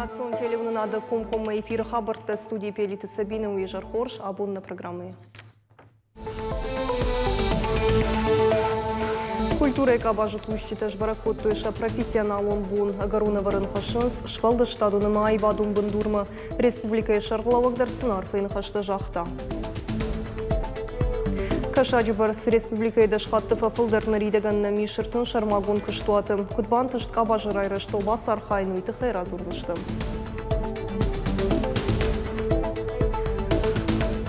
Национ телевизионада Комкома эфир хабарта студии Пелиты Сабина Уижар Хорш, абон на программы. Культура экабажы тущиташ баракот туеша профессионал он бун агаруна варен хашынс швалды штадуны майвадун бандурма республика шарглавак дарсынар фейн хашта жахта. Кашаджи барс республика дашхатты фафылдарны ридеганна мишертын шармагун кыштуаты. Кутбан тышт кабажы райры штолбас архайну иты хайра зурзышты.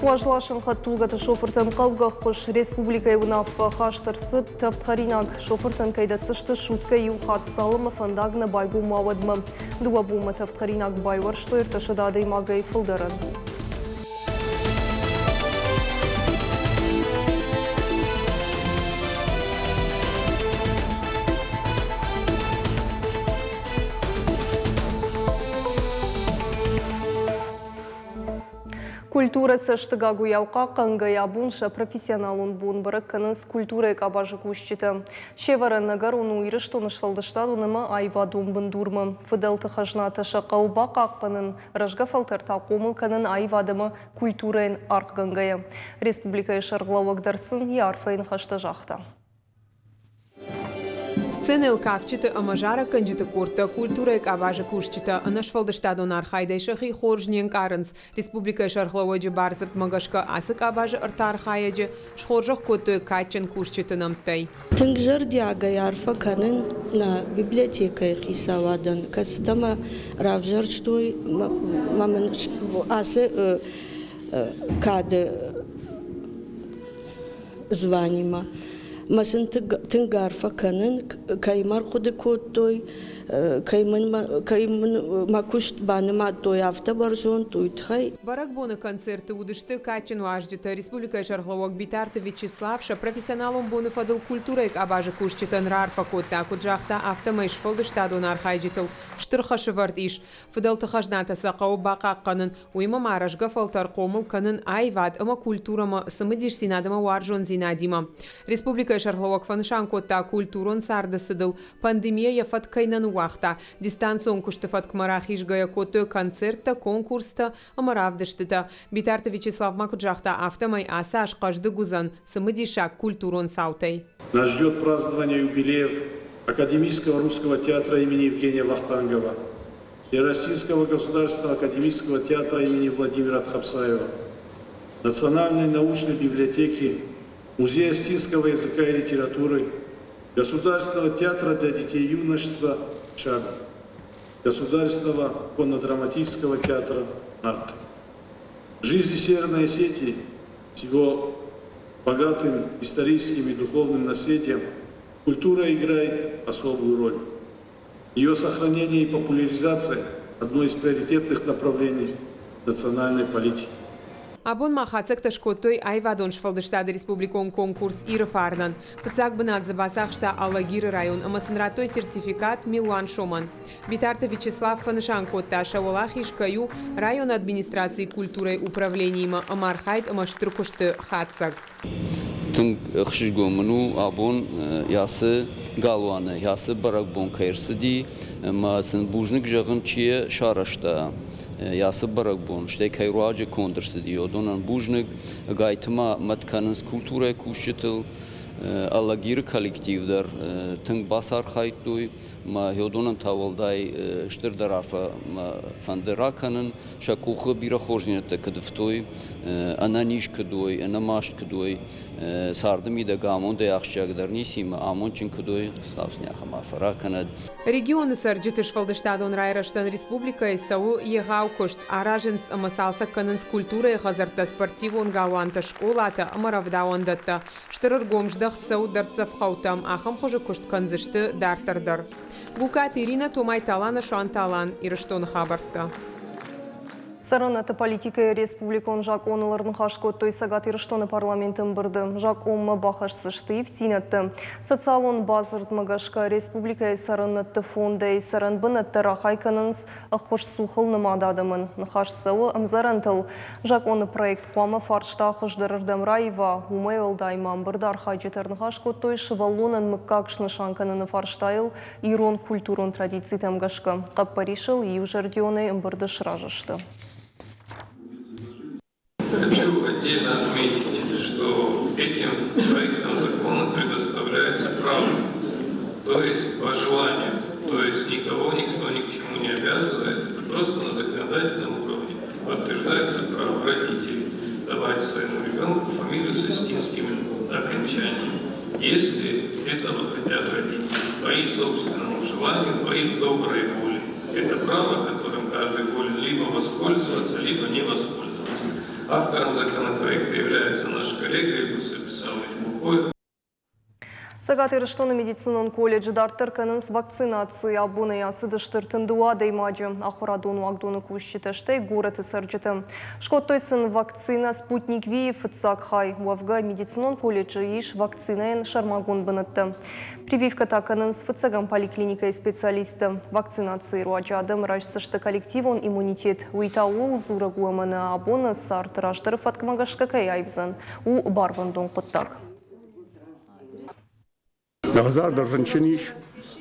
Уажлашын хаттулгаты шофыртын қалғақ құш республика евунаф хаштырсы таптхаринаг шофыртын кайдацышты шутка ю хат салымы фандагны байгу мавадмы. Дуабумы таптхаринаг байвар, что ирташыдады имагай фылдарын. Культура саштыга гуяука кангая бунша профессионалун бун баракканыз культура экабажы кущита. Шеваран нагаруну ирыштоныш фалдыштадуныма айвадун бындурмы. Фыдалты хажната шақауба қақпанын ражга фалтарта комылканын айвадымы культурайн арқгангая. Республика шарглавак дарсын ярфайн хашта жахта. Сцена илкавчита амажара канджита курта культура экабажа кушчита анашвалдыштадун архайдайшахи хоржнен карынс республика шархлаводжи барзып магашка асык абажа артархаяджи шхоржах коту качен кушчита намтай. Тынгжар диага ярфа канын на библиотека хисавадан кастама равжар чтой мамын асы кады званима. Масын тынгарфа канын каймар худы коттой каймын макушт баныма той авто баржон туйтхай. Баракбоны концерты удышты качен уаждита республика шархловок битарты Вячеславша профессионалом боны фадыл культура экабажы кушчитан рарфа котта куджахта автомайш фалдыштадун архайджитыл штырхашы вардиш. Фадалты хажната сақау бақа қанын уйма маражга фалтар комыл канын айвад ама культурама сымыдиш синадыма уаржон зинадима. Республика шархловок фанышан котта культурон сарды сыдыл пандемия яфат кайнан уахта. Дистанцион куштыфат кмарахиш гая котто концертта, конкурста, амаравдыштыта. Битарты Вячеслав Макуджахта автомай асаш каждый гузан сымыдишак культурон саутай. Нас ждет празднование юбилеев Академического русского театра имени Евгения Вахтангова и Российского государственного академического театра имени Владимира Тхапсаева, Национальной научной библиотеки, Музея стинского языка и литературы, Государственного театра для детей и юношества ШАГ, Государственного конно-драматического театра АРТ. В жизни Северной Осетии с его богатым историческим и духовным наследием культура играет особую роль. Ее сохранение и популяризация – одно из приоритетных направлений национальной политики. Абон махацак ташкоттой айвадон шфалдыштады республикон конкурс ирыфарнан. Пыцак бынат забасахшта Алагиры район амасынратой сертификат Милуан Шоман. Битарта Вячеслав фанышан котта шавалахишкаю район администрации культурой управлениема амархайт амаштыркушты хатсак. Тынг хшишгомну абон ясы галуаны ясы баракбон кайрсыди масын бужник жагын чие шарашта. Ясы баракбон, что кайруаджи контрсы диодонан бужник гайтма матканс культура кушчитыл Алагир коллективдар тынг басар хайтой ма йодонан тавалдай штырдарафа фандераканын шакухы бира хожнета кадыфтой ананиш кадой анамаш кадой сардыми да гамон да яхшагдар нисима амон чин кадой савсняха мафараканад. Регионы сарджитыш фалдыштадон райраштан республика исау егау кошт араженс амасалса канынс культура хазарта спортивон галуанта школата амаравдаондатта штырыр гомждах сау дарцав хаутам ахам хожа кошт канзышты дартардар. Гукат Ирина Томай талана шан талан ирыштон хабарта. Саранаты политикой республикон жак оныларын хашкот той сагат ирыштоны парламентын бырды. Жак онмы бахашсышты ифтинетті. Социалон базырд мыгашка республикай саранаты фондай саран бынатты рахайканынс хош сухыл нымададымын. Хашсауы амзарантыл. Жак оны проект памы фаршта хождырырдым райва умейл дайман бырды архайджетерн хашкот той шывалонын мыккакшны шанканыны фарштайл ирон культурон традиций тамгашка. Каппаришыл и ужардионы бырды шражышты. Хочу отдельно отметить, что этим проектом закона предоставляется право, то есть по желанию, то есть никого никто ни к чему не обязывает, просто на законодательном уровне подтверждается право родителей давать своему ребенку фамилию с остинским окончанием, если этого хотят родители, по их собственному желанию, по их доброй воле. Это право, которым каждый волен либо воспользоваться, либо не воспользоваться. Автором законопроекта является наш коллега Юсуп Букоев. Сагат ирыштоны медицинон колледжи дартырканынс вакцинации абуны ясыдыштыр тындуа деймаджы. Ахурадону агдоны кущитештей город исырджыты. Шкоттойсын вакцина спутник Ви фыцакхай. Уавга медицинон колледжи иш вакцинаен шармагон бынытты. Прививка таканынс фыцаган поликлиника специалисты. Вакцинации руаджадым рашсышты коллективон иммунитет. Уитаул зурагуаманы абуны сартыраштыры фаткамагашкакай айвзан. У барвандон қыттак. Нағазардар жынчыниш,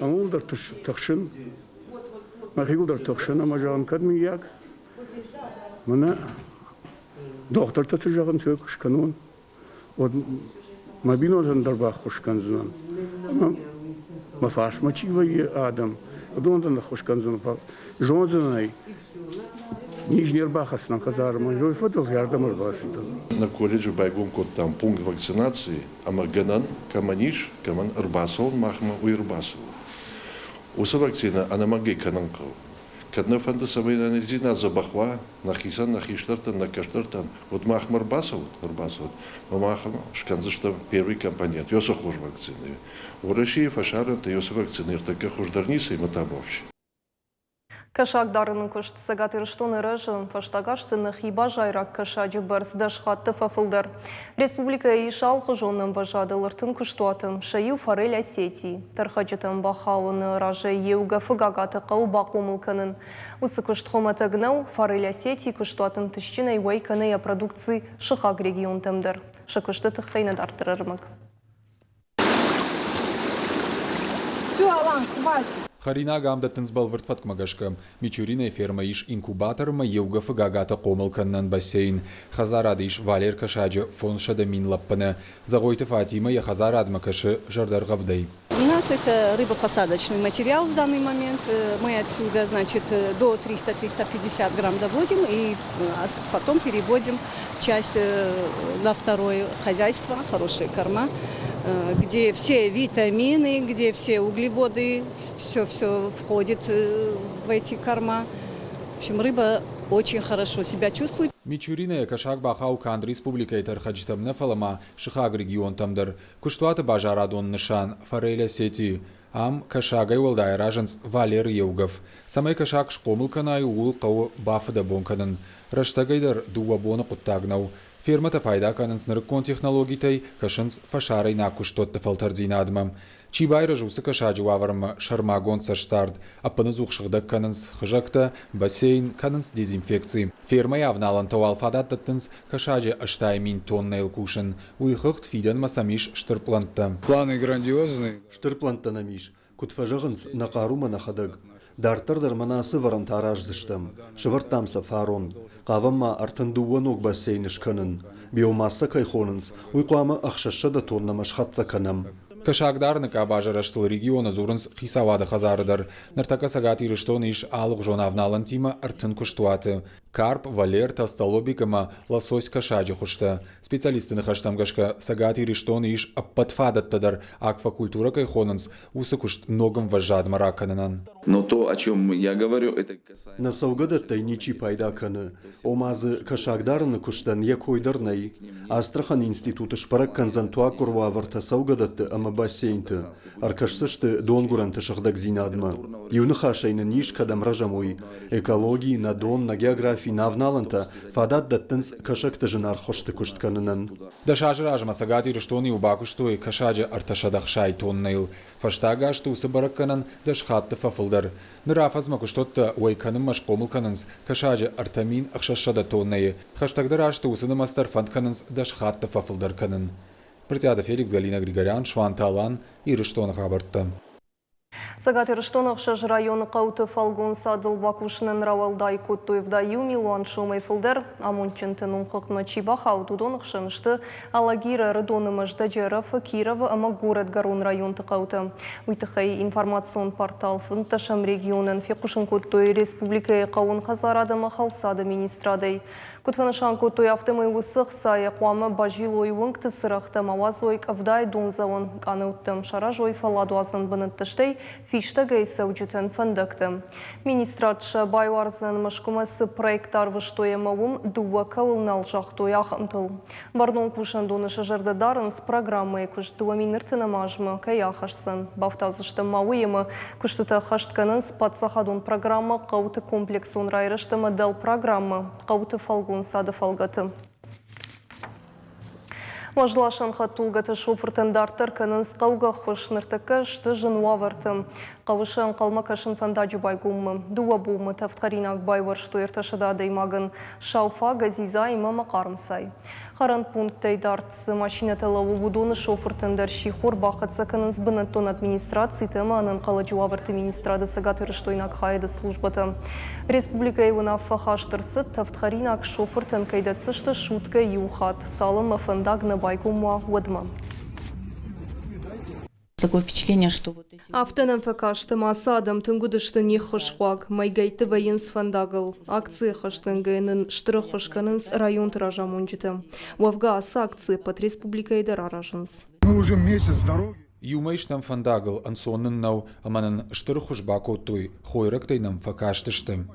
аңылдар тұқшын, мақиғылдар тұқшын, ама жағын кәдмін яг. Мұна доқтар тәсі жағын сөк ұшқануын. Мабин олжандар бақ ұшқан зынан. Мафаш мачивай адам. Одондан ұшқан зынан. Жон зынай. Нижнер бахасынан казарма. Жой фотол ярдамыр басты. На колледже байгон код там пункт вакцинации, ама ганан, каманиш, каман арбасол, махма у ирбасол. Уса вакцина, она магей кананкал. Кадна фанда самайна нельзина забахва, нахисан, нахиштартан, накаштартан. Вот махма арбасол, махма шканза, что первый компонент. Йоса хуже вакцины. В России фашаран, то йоса вакцины, так хуже дарниса и матамовщи. Кашак дарының күшті сагат ирыштоны рыжын фаштагашты нахиба жайрак кашаджы барс дашхатты фафылдар. Республика ишал хыжонным важадылыртын күштуатын шайу форель Осетии. Тархаджытын бахауыны ражы еуга фыгагаты қау бақумылканын. Усы күштхоматы гнау форель Осетии күштуатын тышчинай вайканы продукции шыхаг регион тымдыр. Шакышты тыққайны дартырырмык. Все, Алан, хватит. Харина гамдатын сбалвырт фаткмагашка. Мичурина ферма иш инкубаторма еуга фагагата комылканнан бассейн. Хазарады иш Валер Кашаджа фон Шадамин лаппана. Загойты Фатима я Хазарадма Каши Жардар Гавдай. У нас это рыбопосадочный материал в данный момент. Мы отсюда, значит, до 300-350 грамм доводим и потом переводим часть на второе хозяйство, хорошие корма, где все витамины, где все углеводы, все входит в эти корма. В общем, рыба очень хорошо себя чувствует. Мичурина кашак бахау канд республика и тархаджитам нафалама шихаг регион тамдар. Куштуаты бажарадон нышан фореля сети. Ам кашагай уалдай ражанс Валер Еугов. Самай кашак шкомылканай уул қау бафыда бонканын. Раштагайдар дуабона құттагнау. Фермата пайда канынс нырыккон технологитай кашынс фашарай на куштотты фалтардзинадмам. Чибайра жусы кашаджу аварма шармагон саштард, а паназух шагдак канынс хыжакта, бассейн канынс дезинфекции. Ферма явналан тауалфадат таттынс кашаджи аштай мин тонна кушын. Уйхыхт фиден масамиш штырплантта. Планы грандиозные. Штырплантта намиш. Кутфажагынс нақарума нахадаг. Дартырдар манасы варан таражзыштым. Шывыртамса фарон. Қавамма артындуанук бассейн ишканын. Биомасса кайхонынс. Уйқуамы ақшашыда тонна машхатса канам. Кашагдарнык абажараштыл региона зурынс хисавады хазарыдар. Нартака сагат ирыштон иш алых жонавналан тима артын куштуаты. Карп, Валер, Тастолобикама, лосось кашаджи хушта. Специалисты нахаштамгашка сагат ирыштон иш аппатфадаттадар аквакультура кайхонынс усыкушт многом важад мараканынан. Но то, о чем я говорю, это касается... На саугадаттай ничи пайдаканы. Омазы кашагдарны куштан якойдарнай. Астрахан институты шпарак канзантуа курваварта саугадатты ама бассейнты. Аркашсышты донгуранты шахдак зинадма. Юныхашайны ниш кадам ражамой. Экологии, на дон, на географии финавналанта фадат даттынс кашак тажынар хошты куштканынан. Дашажражма сагати рештони убакуштуи кашаджа арташадахшай тоннейл. Фаштагашту сабаракканан дашхатта фафылдар. Нырафазма куштотта уайканым машкомылканынс кашаджа артамин ахшашада тоннее. Хаштагдарашту усынымастар фантканынс дашхатта фафылдарканын. Притяда Феликс, Галина Григорян, Шванталан и Рештона Хабарта. Сагаты Рештонах Шаж районы Қауты Фалгон Садыл Бакушынын Равалдай Коттуевда Юми Луан Шумай Фылдер, Амунчентын Умхықны Чибах Аутудонық Шынышты Алагира Рыдоны Маждаджеров Киров Ама город Гарун районты Қауты. Уйтықай информацион портал Фынташам регионын Фекушын Коттуй Республикай Қауын Хазарады Махалсады министрадай. Кутфанышан Коттуй автомай Усық Сая Қуамы Бажилой Выңкты Сырақты Мавазойк Авдай Дунзауын Кануттым Шаражой Фаладуазын Быныттыштей Фиштагай саудитен фандакты. Министратша Байварзын Машкумасы проекттар выштоемовым дуа кавылнал жақтой ахымтыл. Бардон кушан доны шажарды дарын с программой күш дуаминыртына мажмы каяхашсын. Бафтазышты мауемы күштіті хаштканын спатсахадун программа қауты комплексон райрышты модель программы қауты фалгун сады фалгаты. Важлашан хатулгаты шофыртындартыр кінінс қауға қошныртықы шты жынуавыртым. Қавышын қалмакашын фандаджу байгумы. Дуа бумы тафтқаринак байвар што ерташыда даймагын шауфа газиза има мақарымсай. Харан пункттай дартысы машинатылы обудоны шофыртындар шихор бақытса кінінс бінаттон администрации тема анын қаладжу авырты министрады сагатыры штойнак хайды службаты. Республика евына фахаштырсы тафтқаринак шофыртын кайдатсы шты шутка юхат. Салым фандагны байгума водма. Такое впечатление, что вот эти... Автоном факаштым асадам тынгудышты не хошваг, майгайты военс фандагл. Акции хаштынгайнын штыры хошканынс район тыража мунджиты. Уавга аса акции под республикой дараражынс. Мы уже месяц в дороге. Юмайштам фандагл ансонын нау аманын штыры хошбакотуй, хойрактайнам факаштыштым.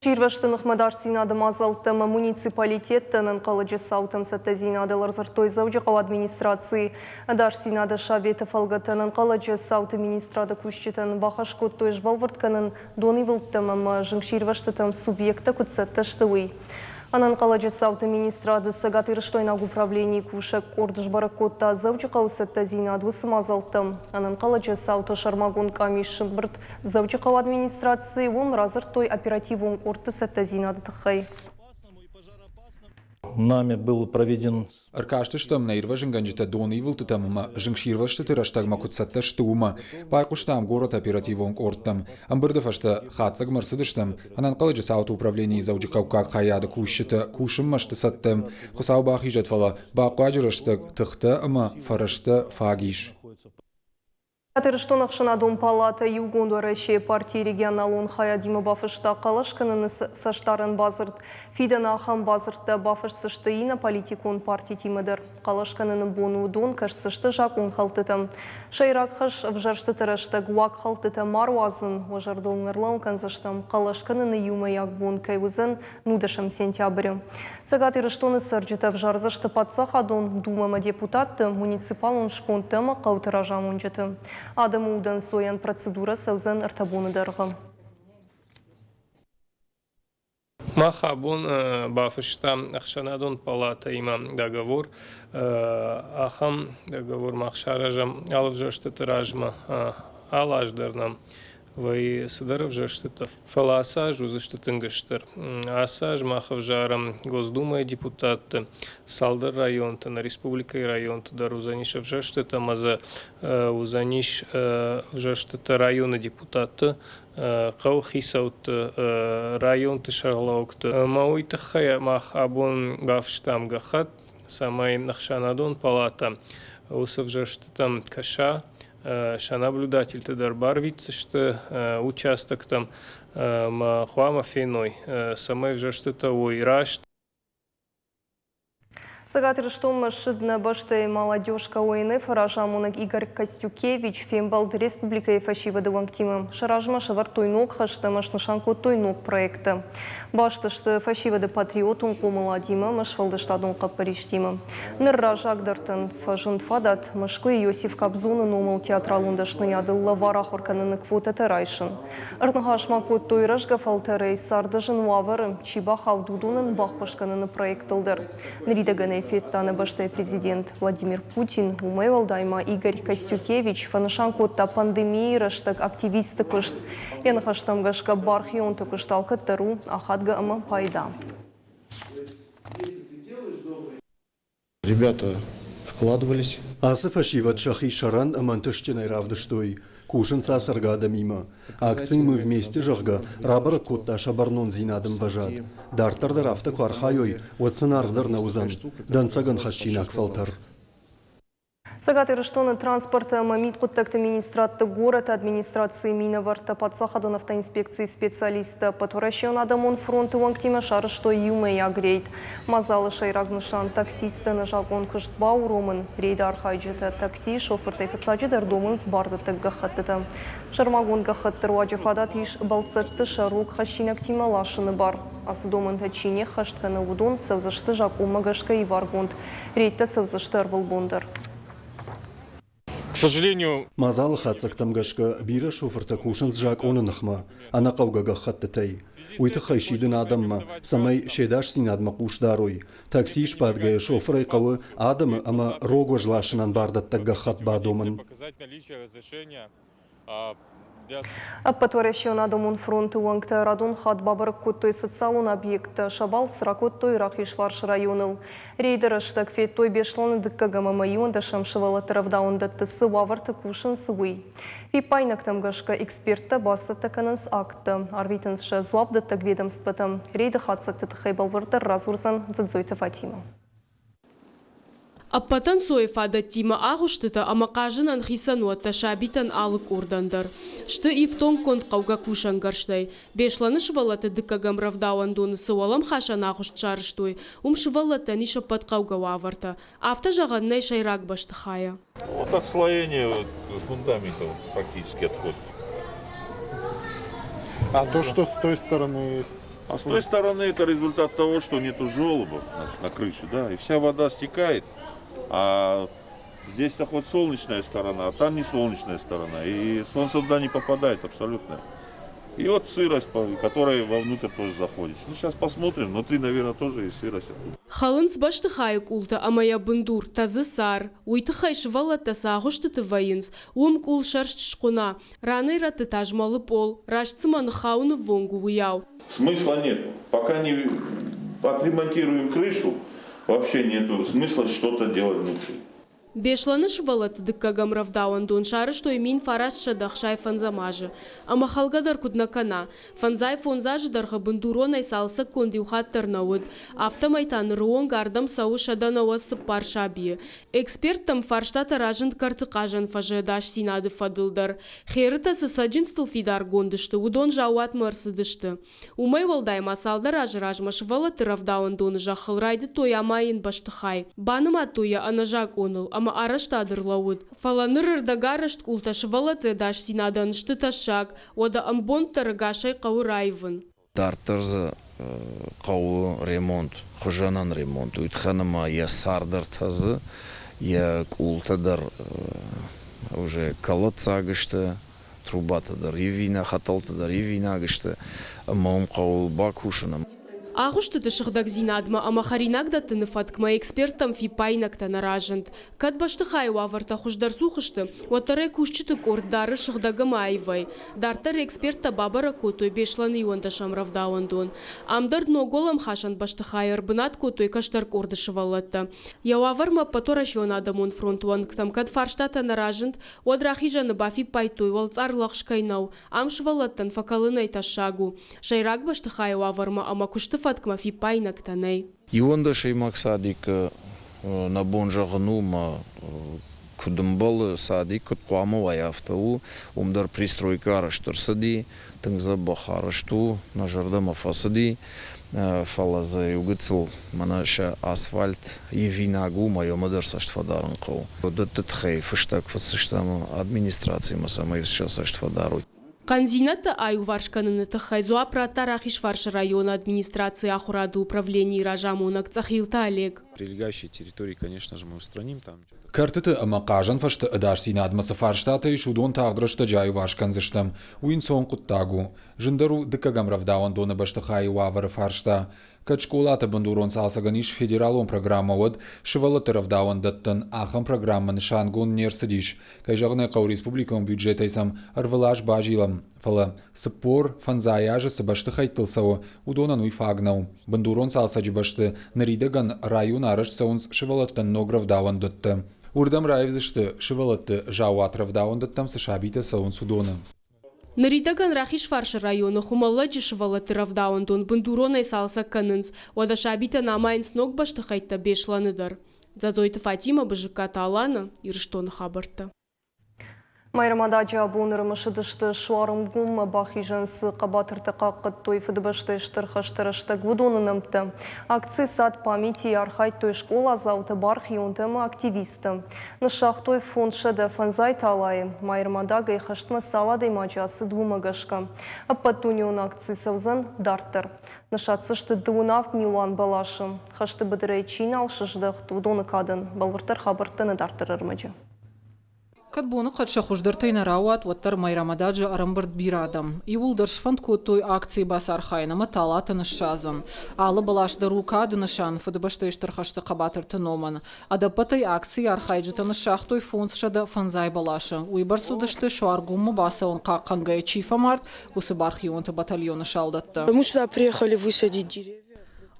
Ширваштынық мадарсинадым азалтым муниципалитеттінің қалыжы саутым сәттәзинадылар зыртой заужықау администрации. Дарсинады шаветі фалғатының қалыжы сауты министрады күшчетін бақаш көтті жбалвыртканын доны вылттым жың ширваштытым субъекті күтсәттіштіуі. Анан қаладжы сауты министрады сагатырыштойнаг управлений кушек ордыш баракотта заучықау сәттәзина адвысым азалттым. Анан қаладжы сауты шармагон камишын бірд заучықау администрации он разыртой оперативун орты сәттәзина адытықай. Нами был проведен... Аркаштыштам наирва жинганжита доны вылтытамыма жингширваштыты раштагма кутсатташтума. Пайкуштам город оперативонг орттам. Амбырдыфашта хатсаг марсыдыштам. Анан қалыжы сауты управлений заучықаука қаяды кушшыты кушыммашты саттым. Хусау бахижат фала бақуаджырыштык тыхты ама фарышты фагиш. Атырыштонақ шынадон палата Югонду Рәші партии регионалун хаядимы бафышта қалашқынын саштарын базырд. Фидана ахам базырдта бафышсышты ина политикун партии тимыдыр. Қалашқынын бону дон кашсышты жакун халтытым. Шайрак хаш вжаршты тырышты гуак халтыты маруазын. Вожардолыңырлау канзаштым. Қалашқынын юмаяк бон кайвызын нудышым сентябрю. Сагат ирыштоны сырджыты вжарзышты патсахадон думама депутатты муниципалун шконтымы қаутыража мунжыты. Адамы удан соян процедура саузан артабуны дарғы. Махабун бафышта Ахшанадон палата имам договор. Ахам договор махшаражам алвжашты тиражма алаждарнам. Вай сыдаров жаштытов. Фаласа жузыштытынгыштыр. Асаж махавжарам Госдума депутаты Салдар районта на республика и районта дарузанишев жаштыта маза узаниш жаштыта района депутаты Қаухисаут районты шарлаукты. Мауиты хая мах абон бафштам гахат самай Нахшанадон палата усов жаштытам каша. Наблюдатель Тедарбар что участок там Хуама Фейной, самой же что-то Уираш. Сагатыр штом шидна башты молодежка ОНФ Ражамунок Игорь Костюкевич фембалд республика фашивады ванктимы. Шаражма шавар тойнок хашты машнышанку тойнок проекты. Баштышты фашивады патриотун комыладимы машвалды штадун капариштимы. Ныр ражагдартын фажын фадат мышкы Иосиф Кобзонын омыл театралундашны ядылла варахорканын квота тарайшын. Арнахашма код тойражга фалтерей сардыжын вавары чиба хавдудунын бахпашканын проектылдыр. Нридаганы Феттаны баштай президент Владимир Путин, умевалдайма Игорь Костюкевич, фанышанкотта пандемии раштак активисты кышт. Янахаштам гашка бархион токышталка тару, ахатга ама пайда. Ребята вкладывались. Асыф ашиват шахи шаран амантышчиной равдыштой. Кушин сасаргада мимо. Акции мы вместе жахга. Рабара котта шабарнон зинадым важат. Дартардар авто квархайой. Уатсанардар наузан. Дансаган хащинак фалтар. Сагатыр штоны транспорта мамит куттакты министратты город администрации Миноварта подсахадон автоинспекции специалиста потворащен адамон фронты ванктима шары что юмэй агрейт. Мазалы шайрагнышан таксисты на жалгон кышт бауромын. Рейда архайджета такси шофертай фацаджидар домын сбарды таггахаттыта. Шармагон гахаттыр ваджифадат иш балцетты шарук хащинактима лашыны бар. Асы домын тачине хаштканы удон савзашты жакума гашка и варгонд. Рейдта савзашты арвылбондар. К сожалению... Мазал хацактам гашка бира шоферта кушан сжак онынахма, ана каугага хаттытай. Уйты хайшидын адамма, самай шедаш синадма кушдарой. Такси шпадгая шоферай кавы адамы ама рогва жлашынан бардаттагга хат бадомын. Потворящен адамон фронты вангта радон хат бабарык коттой социалун объекта шабал сракоттой рахишварш районыл. Рейдер штак феттой бешланы дыккагама майонда шамшывала таравдаунда тысы ваварты кушын сывый. Випайнак тамгашка эксперта басы таканынс акты. Арвитынсша зуабды так ведомствотам. Рейді хатсакты тахайбалварда разурзан дзадзойты Фатима. Аппатан соефада тима агуштыта амакажынан хисануатта шабитан алык урдандар. Шты ифтон конт кауга кушангарштай. Бешланы швалаты дыккагам равдауандуны сывалам хашан агушт шарыштой. Швалата ниша под кауга ваварта. Авто жаганнай шайрак баштыхая. Вот отслоение фундаментов практически отходит. А то, что с той стороны... А с той стороны это результат того, что нету желоба на крыше, да, и вся вода стекает. А здесь-то хоть солнечная сторона, а там не солнечная сторона. И солнце туда не попадает абсолютно. И вот сырость, которая вовнутрь тоже заходит. Ну, сейчас посмотрим, внутри, наверное, тоже есть сырость. Халынс баштыхайык улта амая бындур, тазы сар. Уйтыхай швалата сагуштыты вайынс. Кул шаршт шкуна. Раны раты тажмалы пол. Рашцыманы хауны вонгу уяу. Смысла нет. Пока не отремонтируем крышу, вообще нету смысла что-то делать внутри. Бешланы швалаты дыккагам равдауандун шары, что имин фарас шадахшай фанзамажы. Ама халгадар куднакана. Фанзай фонзажы дарха бындуронай салсак конди ухаттар науд. Автомайтан руон гардам сау шаданауа сыппар шабие. Эксперт там фарштата ражын картыкажан фажедаш синады фадылдар. Херыта сысаджин стылфидар гондышты, удон жауат мырсыдышты. Умай валдай масалдар ажыражма швалаты равдауандун жахылрайды тоямайын баштыхай. Баныма тоя анажак оныл. Араштадыр лауд. Фаланыр ырдагарышт култаш валаты даш синаданышты ташак, ода амбонттары гашай каурайвын. Дартырзы кауы ремонт, хожанан ремонт. Уйтханыма я сардар тазы, я култадар уже колодца агышты, трубатадар, евина хаталтадар, евина агышты, маум кауы бакушаным. Агуштыты шыхдак зинадма, ама харинагдаты ныфаткма экспертам фипайнакта наражент. Кад баштыхай ваварта хуждар сухышты, отары кушчыты кордары шыхдагыма айвай. Дартар эксперта бабара котой бешланы юанда шамравдауандон. Амдар ноголам хашан баштыхай арбынат котой каштар корды шывалатта. Яуаварма паторашион адамон фронтуанктам, кад фарштата наражент, одрахижаны бафи пайтой валцар лахшкайнау, ам шывалаттан факалынай ташагу. Шайрак баштыхай ваварма, ама кушты фаткма фипайнак танай. Ионда шеймаксадик на бонжагнума кудумбал сади кут қуама ваяфтау умдар пристройка араштырсади тыңза бахарашту нажарда мафасади фалаза югыцл манаша асфальт евинагу моё мадерсашт фадарынқау дыттыт хей фыштак фасыштамы администрации масамай шасашт фадару Канзината аю варшканын тахайзуа прата рахиш варш района администрации ахурады управления ражамунак цахилта Олег. Прилегающие территории, конечно же, мы устраним там. Картыты амақажан фашты ыдашсина адмасы фарштата и шудон тағдырышты жайы варшканзыштым. Уин сон құттагу. Жындару дыкагам равдауан доны башты хай уавары фаршта. Кат школаты бандурон салсаганиш федералон программа од шывалаты равдауан даттын ахам программа нышангон нерсадиш. Кайжағны қау республикан бюджетайсам арвалаш бажилам. Фала сыпор фанзаяжы сыбашты хайтылсау удонан уйфагнау. Бандурон салсаджи башты наридаган район арыш саунс шывалаттан ног равдауан датты. Урдам райвзышты шывалатты жауат равдауан даттам сышабита саунс удона. Наридаган рахиш фарш района хумалладжи шывалаты равдауан дон бандурона салса канынс. Вада шабита намайнс ног башты хайта бешланыдар. Зазойты Фатима бажыката алана ирыштоны хабарта. Майрамадажа абонырымы шыдышты шуарым гумма бахижансы қабатыртықа қыттой фыдыбышты штырхаштырышты гудонынымты. Акции сад памяти архай той школа зауты бархионтымы активисты. Нышақ той фонд шыды фанзай талайы. Майрамадага и хаштмы салады мажасы двумагашка. Аппатунион акции саузан дартыр. Нышатсышты дуынафт милуан балашы. Хашты бідірей чин алшыждық тудоны кадын. Балвыртыр хабырттыны дартырыр мажы. Кадбоны қатша хуждыртайна рауат ваттар майрамададжа арамбырт бирадам. Иулдырш фонд той акции басар хайнама талатыны шазан. Алы балашдару кадыны шан фыдыбашты иштырхашты қабатырты номан. Адапатай акции архайджытыны шахтой фонд шада фанзай балашы. Уйбар судышты шуаргуммы баса он қаққангая чифа март, усы бархионты батальоны шалдатты. Мы сюда приехали высадить деревья.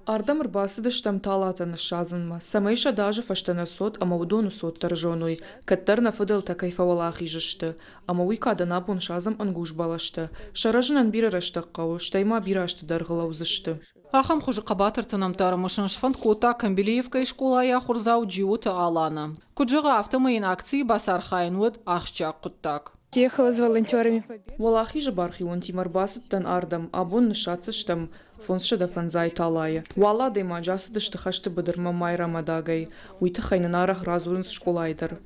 Ардам рбасыдыш там талатаны шазынма. Самайша даже фаштана сот, ама удону сот торжоной. Каттарна фыдал такай фавалах ижышты. Ама уйкада напун шазым ангуш балашты. Шаражынан бирарыштыққау, штайма бирашты дарғылаузышты. Ахам хужы қабатыртынам тарымышын шфанд кота Камбелеевка и школа я хурзау джиуты алана. Куджыға автомайын акции басар хайнуд ахчак құттак. Ехала с волонтерами. Валахи же бархион Тимар басыттан ардам, абон нышатсыштам фонсшада фанзай талайы. Вала дейма жасыдышты хашты быдырма майрамадагай. Уйты хайнын арах разурынс школайдар.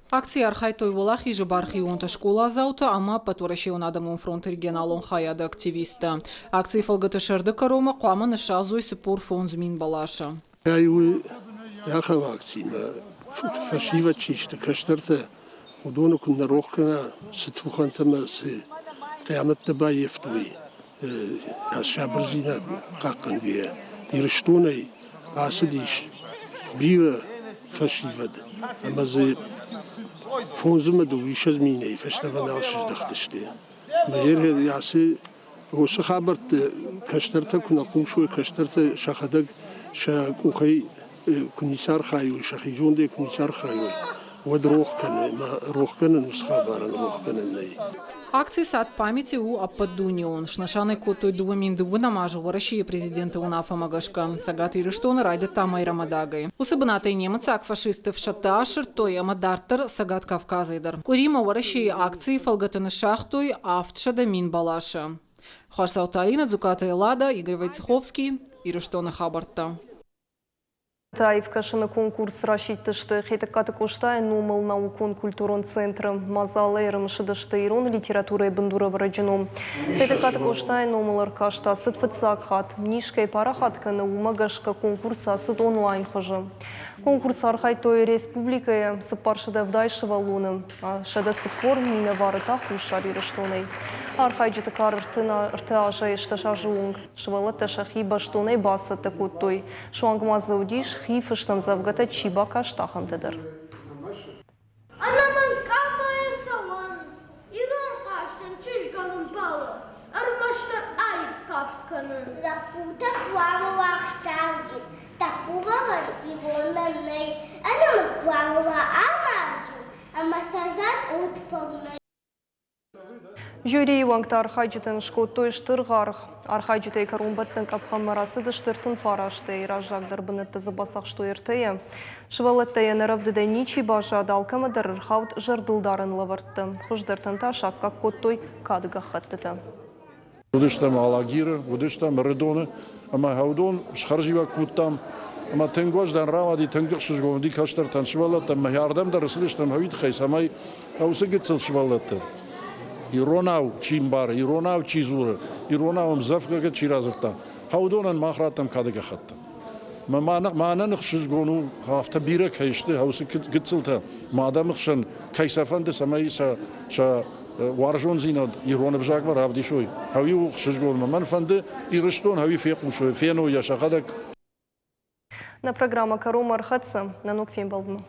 Акции архай той валахи же бархионта школа заута, ама патурашион адамон фронт регионалон хаяда активиста. Акции фалгаты шарды карома, қуама нышазуй сыпор фон змин балаша. Яхал акции, фашива чишты, каштарты. ودونه كنا نروح كنا ستفوخان تماس قيامت تبا يفتوي يا شابر زينات قاقن بيه يرشتوني عاسديش بيوه فشيفد اما زي فونزمدو يشزميني فشتبنا عشش دختشتي مغير هذا يعسي هو سخابرت كشترتا كنا قوشوي كشترتا شاخدك شاكوخي كنيسار خايوي شاخيجون دي كنيسار خايوي Акции сад памяти у Аппадунион. Шнашаны котой дуамин дуна мажу варащие президенты унафа магашка. Сагаты ириштоны райда тамай рамадагай. Усыбнатай немец ак фашистов шаташыр той амадартер сагат кавказайдар. Курима варащие акции фалгатаны шахтой автшада мин балаша. Харсауталина, Дзуката Элада, Игорь Войцеховский, ириштоны хабарта. Таевкашыны конкурс рашиттышты хетекаты коштай номал наукон культурон центры мазалы эрымшыдышты ирон литературы бандура враджином. Хетекаты коштай номалар кашта сытфыцак хат, нишкай парахатканы умагашка конкурса сыт онлайн хожы. Конкурс архай той республикая сыпаршыда вдайшы валуны, а шада сыпор мина варыта хушари рыштоной. Архайджыты карыртына ртажа ишташа жуынг, шывалата шахи баштонай баса такуттой, шуангмазы удиш хифыштам завгата чиба каштахантыдыр. Анаман кабая салан, иран каштан чишганын балы, армаштар айв кафтканын. Запута хваму вахшанджи, такуваван ивонанай, анаман хваму амарджу, амасазан утфавнай. Жюри ваңта архайджитын шкоттой штырғарық. Архайджитай карумбаттың капхаммарасы дыштыртын фарашты. Иражағдар бұнытты забасақ что ертeye. Шывалаттая нырывдыда ничи бажа далкамыдар рхаут жырдылдарын лавыртты. Хуждыртын ташақ как коттой кадыға хаттыты. Будыштам алагиры, будыштам рыдоны, ама хаудон шхаржива куттам, ама тенгождан равади тенгшш гомди каштартан швалаттам, ма ярдам да рыслыштам хавит хайсамай хаусыгыцыл швалатты. Иронау чимбар, иронау чизуры, иронау мзафгага чиразырта. Хаудонан махратам кадыга хатта. Маанан шшгону хафта бирек хайшты хаусы гыцылта. Маадамшын кайсафанды самайса ша وارجون زيناد يرون بجاك برا بدي شوي هاوي وخشجول من فند يرشتون هاوي فيق شوي فينو يا شخدك. На программа Карума Архатса на Нукфим Балдну.